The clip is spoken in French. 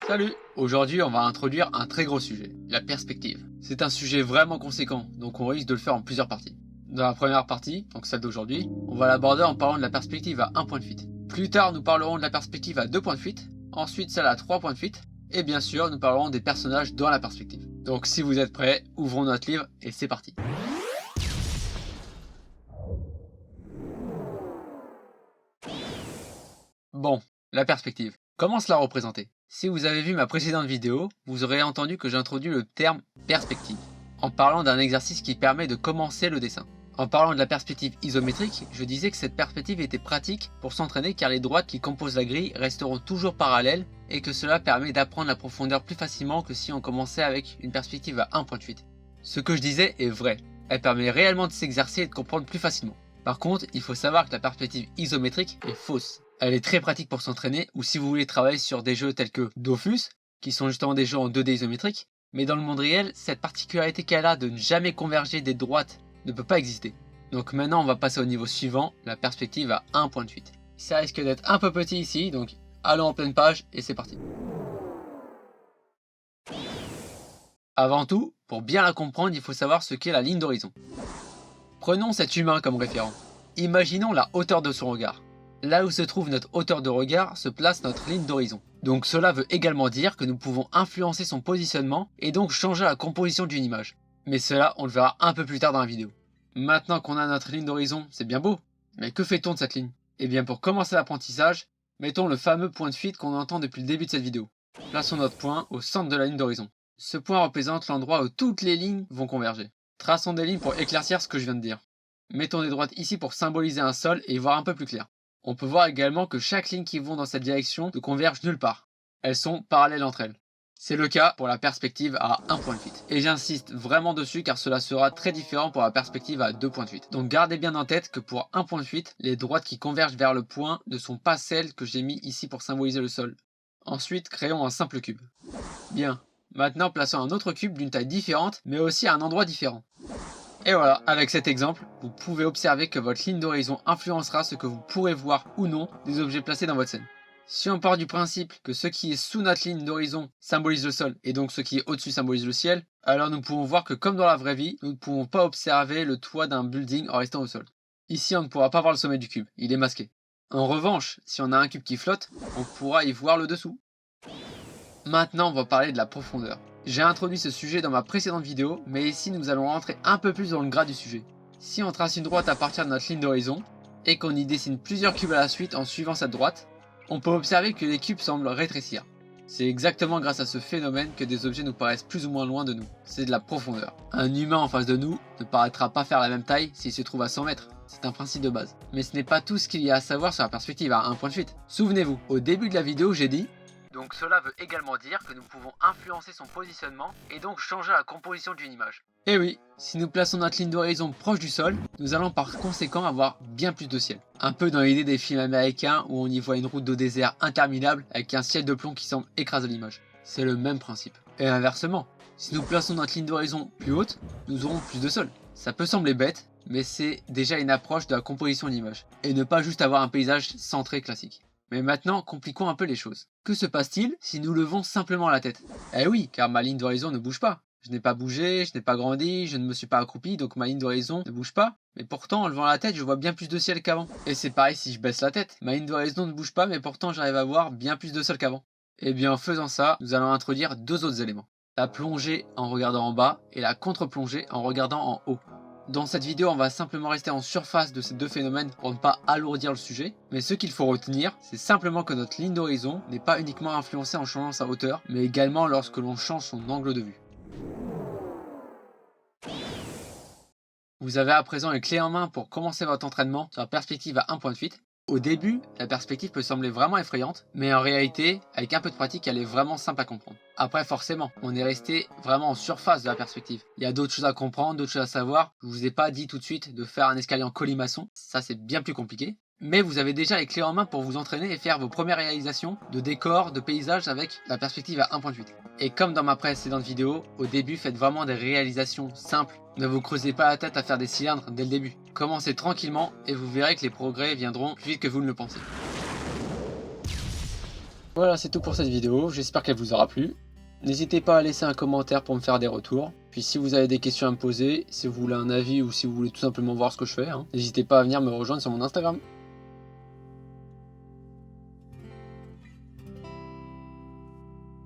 Salut! Aujourd'hui, on va introduire un très gros sujet, la perspective. C'est un sujet vraiment conséquent, donc on risque de le faire en plusieurs parties. Dans la première partie, donc celle d'aujourd'hui, on va l'aborder en parlant de la perspective à un point de fuite. Plus tard, nous parlerons de la perspective à deux points de fuite, ensuite celle à trois points de fuite, et bien sûr, nous parlerons des personnages dans la perspective. Donc si vous êtes prêts, ouvrons notre livre et c'est parti. Bon, la perspective. Comment se la représenter? Si vous avez vu ma précédente vidéo, vous aurez entendu que j'introduis le terme perspective, en parlant d'un exercice qui permet de commencer le dessin. En parlant de la perspective isométrique, je disais que cette perspective était pratique pour s'entraîner car les droites qui composent la grille resteront toujours parallèles et que cela permet d'apprendre la profondeur plus facilement que si on commençait avec une perspective à un point de fuite. Ce que je disais est vrai, elle permet réellement de s'exercer et de comprendre plus facilement. Par contre, il faut savoir que la perspective isométrique est fausse. Elle est très pratique pour s'entraîner ou si vous voulez travailler sur des jeux tels que Dofus, qui sont justement des jeux en 2D isométriques, mais dans le monde réel, cette particularité qu'elle a de ne jamais converger des droites ne peut pas exister. Donc maintenant on va passer au niveau suivant, la perspective à un point de fuite. Ça risque d'être un peu petit ici, donc allons en pleine page et c'est parti. Avant tout, pour bien la comprendre, il faut savoir ce qu'est la ligne d'horizon. Prenons cet humain comme référent. Imaginons la hauteur de son regard. Là où se trouve notre hauteur de regard se place notre ligne d'horizon. Donc cela veut également dire que nous pouvons influencer son positionnement et donc changer la composition d'une image. Mais cela, on le verra un peu plus tard dans la vidéo. Maintenant qu'on a notre ligne d'horizon, c'est bien beau. Mais que fait-on de cette ligne? Eh bien pour commencer l'apprentissage, mettons le fameux point de fuite qu'on entend depuis le début de cette vidéo. Plaçons notre point au centre de la ligne d'horizon. Ce point représente l'endroit où toutes les lignes vont converger. Traçons des lignes pour éclaircir ce que je viens de dire. Mettons des droites ici pour symboliser un sol et y voir un peu plus clair. On peut voir également que chaque ligne qui vont dans cette direction ne converge nulle part. Elles sont parallèles entre elles. C'est le cas pour la perspective à un point de fuite. Et j'insiste vraiment dessus car cela sera très différent pour la perspective à deux points de fuite. Donc gardez bien en tête que pour un point de fuite, les droites qui convergent vers le point ne sont pas celles que j'ai mis ici pour symboliser le sol. Ensuite, créons un simple cube. Bien. Maintenant, plaçons un autre cube d'une taille différente, mais aussi à un endroit différent. Et voilà, avec cet exemple, vous pouvez observer que votre ligne d'horizon influencera ce que vous pourrez voir ou non des objets placés dans votre scène. Si on part du principe que ce qui est sous notre ligne d'horizon symbolise le sol et donc ce qui est au-dessus symbolise le ciel, alors nous pouvons voir que comme dans la vraie vie, nous ne pouvons pas observer le toit d'un building en restant au sol. Ici, on ne pourra pas voir le sommet du cube, il est masqué. En revanche, si on a un cube qui flotte, on pourra y voir le dessous. Maintenant, on va parler de la profondeur. J'ai introduit ce sujet dans ma précédente vidéo, mais ici nous allons rentrer un peu plus dans le gras du sujet. Si on trace une droite à partir de notre ligne d'horizon, et qu'on y dessine plusieurs cubes à la suite en suivant cette droite, on peut observer que les cubes semblent rétrécir. C'est exactement grâce à ce phénomène que des objets nous paraissent plus ou moins loin de nous. C'est de la profondeur. Un humain en face de nous ne paraîtra pas faire la même taille s'il se trouve à 100 mètres. C'est un principe de base. Mais ce n'est pas tout ce qu'il y a à savoir sur la perspective à un point de fuite. Souvenez-vous, au début de la vidéo j'ai dit donc cela veut également dire que nous pouvons influencer son positionnement et donc changer la composition d'une image. Et oui, si nous plaçons notre ligne d'horizon proche du sol, nous allons par conséquent avoir bien plus de ciel. Un peu dans l'idée des films américains où on y voit une route de désert interminable avec un ciel de plomb qui semble écraser l'image. C'est le même principe. Et inversement, si nous plaçons notre ligne d'horizon plus haute, nous aurons plus de sol. Ça peut sembler bête, mais c'est déjà une approche de la composition de l'image. Et ne pas juste avoir un paysage centré classique. Mais maintenant, compliquons un peu les choses. Que se passe-t-il si nous levons simplement la tête? Eh oui, car ma ligne d'horizon ne bouge pas. Je n'ai pas bougé, je n'ai pas grandi, je ne me suis pas accroupi, donc ma ligne d'horizon ne bouge pas. Mais pourtant, en levant la tête, je vois bien plus de ciel qu'avant. Et c'est pareil si je baisse la tête. Ma ligne d'horizon ne bouge pas, mais pourtant j'arrive à voir bien plus de sol qu'avant. Et bien en faisant ça, nous allons introduire deux autres éléments. La plongée en regardant en bas et la contre-plongée en regardant en haut. Dans cette vidéo, on va simplement rester en surface de ces deux phénomènes pour ne pas alourdir le sujet. Mais ce qu'il faut retenir, c'est simplement que notre ligne d'horizon n'est pas uniquement influencée en changeant sa hauteur, mais également lorsque l'on change son angle de vue. Vous avez à présent les clés en main pour commencer votre entraînement sur la perspective à un point de fuite. Au début, la perspective peut sembler vraiment effrayante, mais en réalité, avec un peu de pratique, elle est vraiment simple à comprendre. Après, forcément, on est resté vraiment en surface de la perspective. Il y a d'autres choses à comprendre, d'autres choses à savoir. Je vous ai pas dit tout de suite de faire un escalier en colimaçon, ça c'est bien plus compliqué. Mais vous avez déjà les clés en main pour vous entraîner et faire vos premières réalisations de décors, de paysages avec la perspective à un point de fuite. Et comme dans ma précédente vidéo, au début faites vraiment des réalisations simples. Ne vous creusez pas la tête à faire des cylindres dès le début. Commencez tranquillement et vous verrez que les progrès viendront plus vite que vous ne le pensez. Voilà, c'est tout pour cette vidéo, j'espère qu'elle vous aura plu. N'hésitez pas à laisser un commentaire pour me faire des retours. Puis si vous avez des questions à me poser, si vous voulez un avis ou si vous voulez tout simplement voir ce que je fais, n'hésitez pas à venir me rejoindre sur mon Instagram.